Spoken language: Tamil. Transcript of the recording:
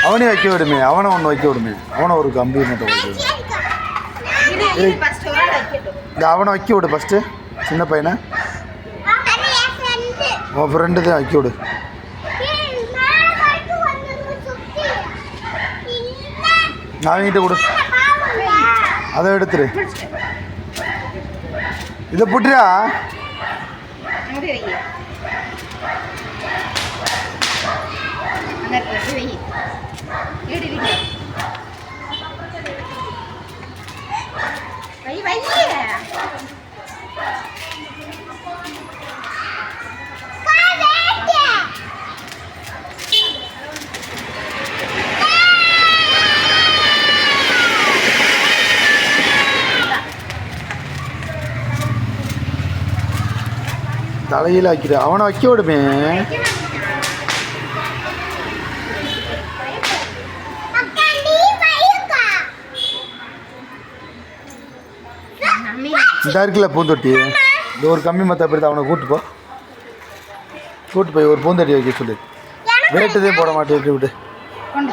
அவனையும் வைக்க விடுமே, அவனை ஒன்று வைக்க விடுமே, அவனை ஒரு கம்பி மட்டும் வைக்க. அவனை வைக்க விடு ஃபஸ்ட்டு, சின்ன பையனை. உன் ஃப்ரெண்டு தான் வைக்க விடு. அவங்கிட்ட கொடு, அதை எடுத்துரு. இதை புட்டியா தலையில் வைக்கிற. அவனை வைக்க விடுமே. இந்த இருக்குல்ல பூந்தொட்டி, இந்த ஒரு கம்மி மத்த அப்படி அவனை கூட்டு போய் ஒரு பூந்தொட்டி வைக்க சொல்லு. வேட்டுதே போட மாட்டேன் விட்டு.